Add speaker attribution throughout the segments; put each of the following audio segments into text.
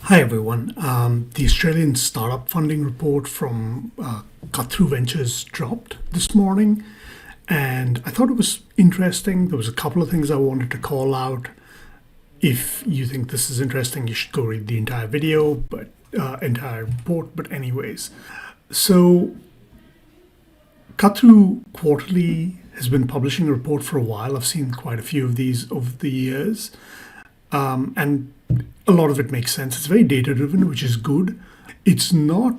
Speaker 1: Hi everyone. The Australian startup funding report from Cut-Through Ventures dropped this morning, and I thought it was interesting. There was a couple of things I wanted to call out. If you think this is interesting, you should go read the entire video, but entire report. But anyways, so Cut-Through Quarterly has been publishing a report for a while. I've seen quite a few of these over the years. And a lot of it makes sense. It's very data driven, which is good. It's not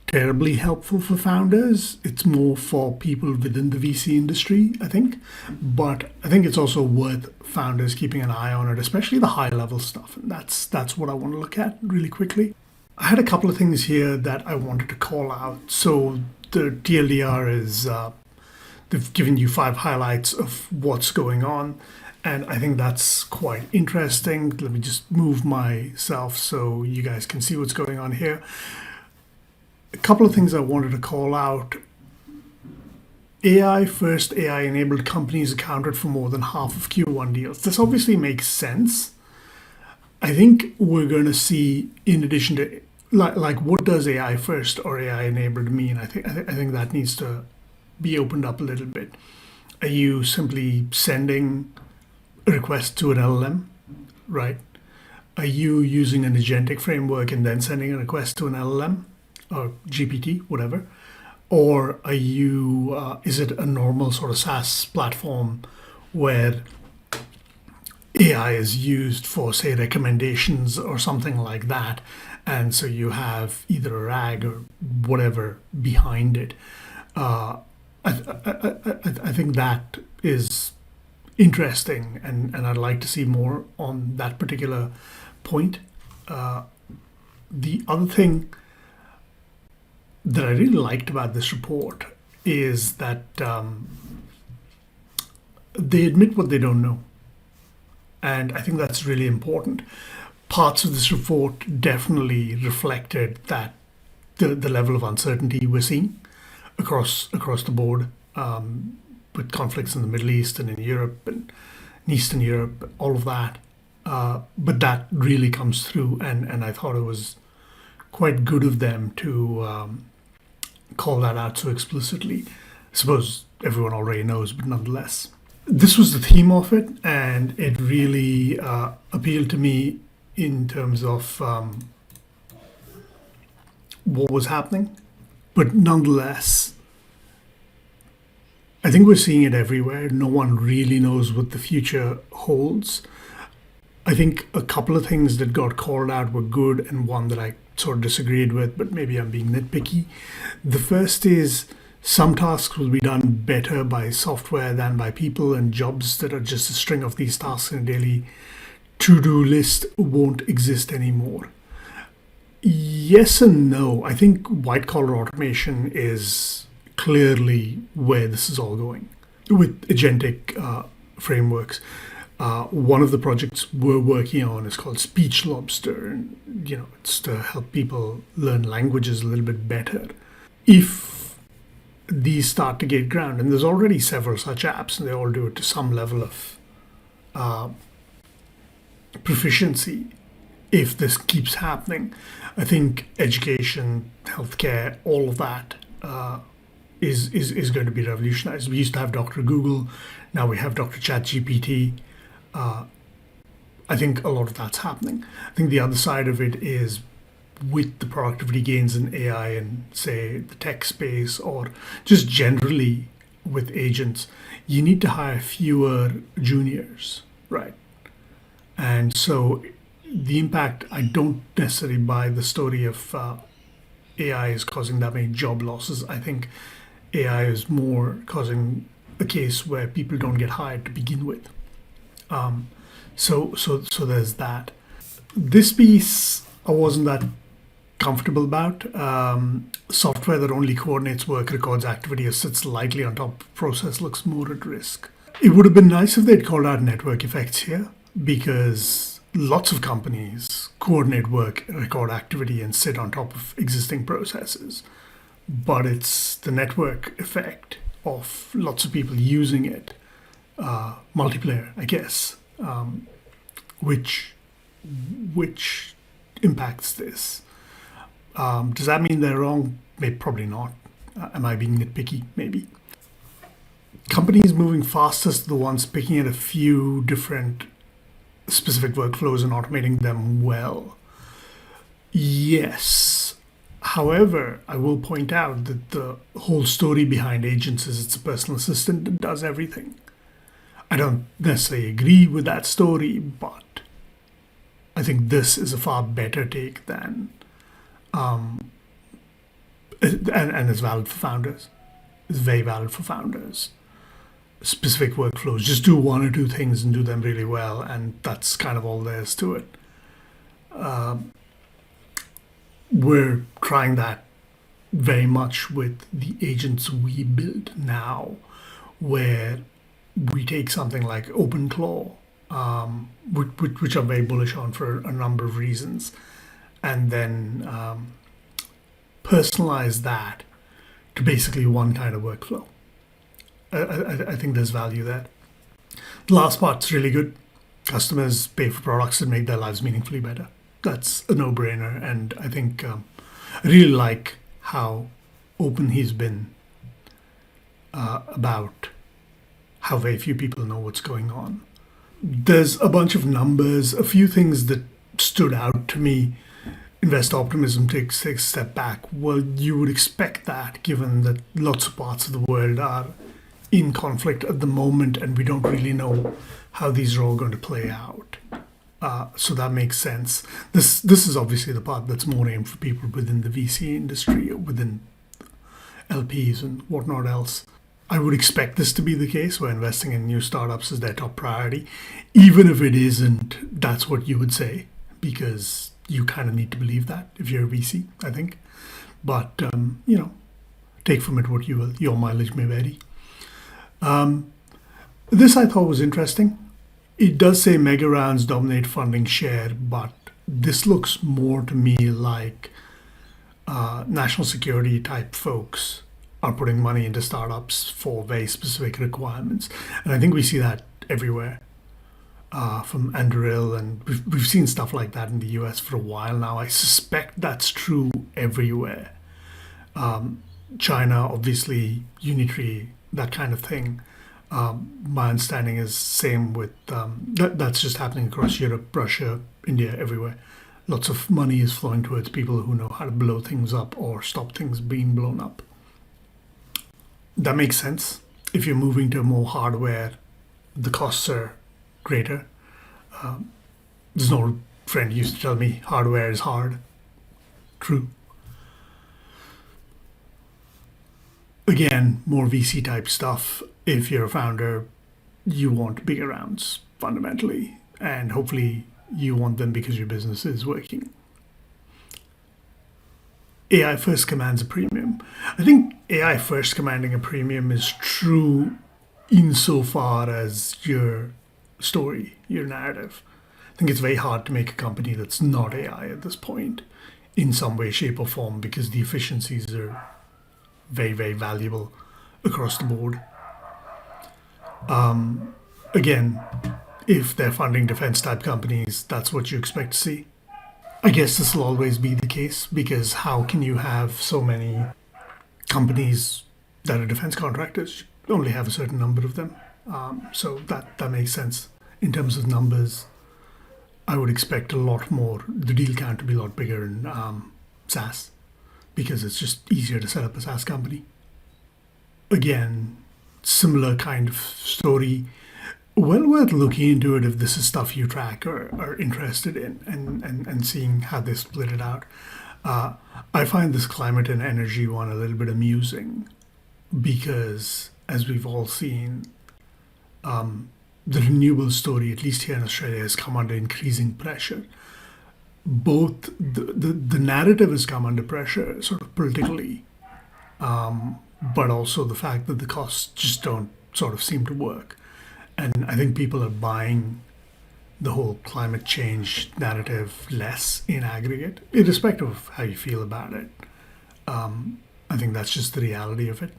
Speaker 1: terribly helpful for founders. It's more for people within the VC industry, I think. But I think it's also worth founders keeping an eye on it, especially the high level stuff. And that's what I want to look at really quickly. I had a couple of things here that I wanted to call out. So the TLDR is they've given you 5 highlights of what's going on. And I think that's quite interesting. Let me just move myself so you guys can see what's going on here. A couple of things I wanted to call out. AI-first, AI-enabled companies accounted for more than half of Q1 deals. This obviously makes sense. I think we're going to see, in addition to, like what does AI-first or AI-enabled mean? I think that needs to be opened up a little bit. Are you simply sending a request to an LLM, right? Are you using an agentic framework and then sending a request to an LLM or GPT, whatever? Or are you, is it a normal sort of SaaS platform where AI is used for, say, recommendations or something like that? And so you have either a RAG or whatever behind it. I think that is interesting, and I'd like to see more on that particular point. The other thing that I really liked about this report is that they admit what they don't know. And I think that's really important. Parts of this report definitely reflected that the level of uncertainty we're seeing across the board. With conflicts in the Middle East and in Europe and in Eastern Europe, all of that. But that really comes through, and I thought it was quite good of them to call that out so explicitly. I suppose everyone already knows, but nonetheless. This was the theme of it, and it really appealed to me in terms of what was happening. But nonetheless, I think we're seeing it everywhere. No one really knows what the future holds. I think a couple of things that got called out were good, and one that I sort of disagreed with, but maybe I'm being nitpicky. The first is some tasks will be done better by software than by people, and jobs that are just a string of these tasks in a daily to-do list won't exist anymore. Yes and no. I think white-collar automation is clearly where this is all going with agentic frameworks. One of the projects we're working on is called Speech Lobster, and it's to help people learn languages a little bit better. If these start to get ground, and there's already several such apps, and they all do it to some level of proficiency. If this keeps happening, I think education, healthcare, all of that is going to be revolutionized. We used to have Dr. Google, now we have Dr. ChatGPT. I think a lot of that's happening. I think the other side of it is with the productivity gains in AI and, say, the tech space, or just generally with agents, you need to hire fewer juniors, right? And so the impact, I don't necessarily buy the story of AI is causing that many job losses. I think AI is more causing a case where people don't get hired to begin with. So there's that. This piece I wasn't that comfortable about. Software that only coordinates work, records activity, or sits lightly on top of process looks more at risk. It would have been nice if they'd called out network effects here, because lots of companies coordinate work, record activity, and sit on top of existing processes. But it's the network effect of lots of people using it, multiplayer, I guess, which impacts this. Does that mean they're wrong? Maybe, probably not. Am I being nitpicky? Maybe. Companies moving fastest are the ones picking at a few different specific workflows and automating them well. Yes. However, I will point out that the whole story behind agents is it's a personal assistant that does everything. I don't necessarily agree with that story, but I think this is a far better take than, and it's valid for founders. It's very valid for founders. Specific workflows, just do one or two things and do them really well, and that's kind of all there is to it. We're trying that very much with the agents we build now, where we take something like OpenClaw, which I'm very bullish on for a number of reasons, and then personalize that to basically one kind of workflow. I think there's value there. The last part's really good. Customers pay for products that make their lives meaningfully better. That's a no-brainer, and I think I really like how open he's been about how very few people know what's going on. There's a bunch of numbers, a few things that stood out to me. Investor optimism takes a step back. Well, you would expect that given that lots of parts of the world are in conflict at the moment and we don't really know how these are all going to play out. So that makes sense. This is obviously the part that's more aimed for people within the VC industry, or within LPs and whatnot else. I would expect this to be the case where investing in new startups is their top priority. Even if it isn't, that's what you would say, because you kind of need to believe that if you're a VC, I think. But, take from it what you will. Your mileage may vary. This I thought was interesting. It does say mega rounds dominate funding share, but this looks more to me like national security type folks are putting money into startups for very specific requirements. And I think we see that everywhere, from Anduril, and we've seen stuff like that in the US for a while now. I suspect that's true everywhere. China, obviously, unitary, that kind of thing. My understanding is same with, that's just happening across Europe, Russia, India, everywhere. Lots of money is flowing towards people who know how to blow things up or stop things being blown up. That makes sense. If you're moving to more hardware, the costs are greater. There's an old friend used to tell me hardware is hard. True. Again, more VC type stuff. If you're a founder, you want bigger rounds fundamentally, and hopefully you want them because your business is working. AI first commands a premium. I think AI first commanding a premium is true insofar as your story, your narrative. I think it's very hard to make a company that's not AI at this point in some way, shape, or form, because the efficiencies are very, very valuable across the board. Again, if they're funding defense type companies, that's what you expect to see. I guess this will always be the case, because how can you have so many companies that are defense contractors? You only have a certain number of them. So that makes sense. In terms of numbers, I would expect a lot more, the deal count to be a lot bigger in SaaS, because it's just easier to set up a SaaS company. Again, similar kind of story. Well worth looking into it if this is stuff you track or are interested in, and seeing how they split it out. I find this climate and energy one a little bit amusing because, as we've all seen, the renewable story, at least here in Australia, has come under increasing pressure. Both the narrative has come under pressure, sort of politically, but also the fact that the costs just don't sort of seem to work. And I think people are buying the whole climate change narrative less in aggregate, irrespective of how you feel about it. I think that's just the reality of it.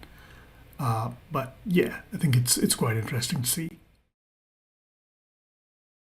Speaker 1: But yeah, I think it's quite interesting to see.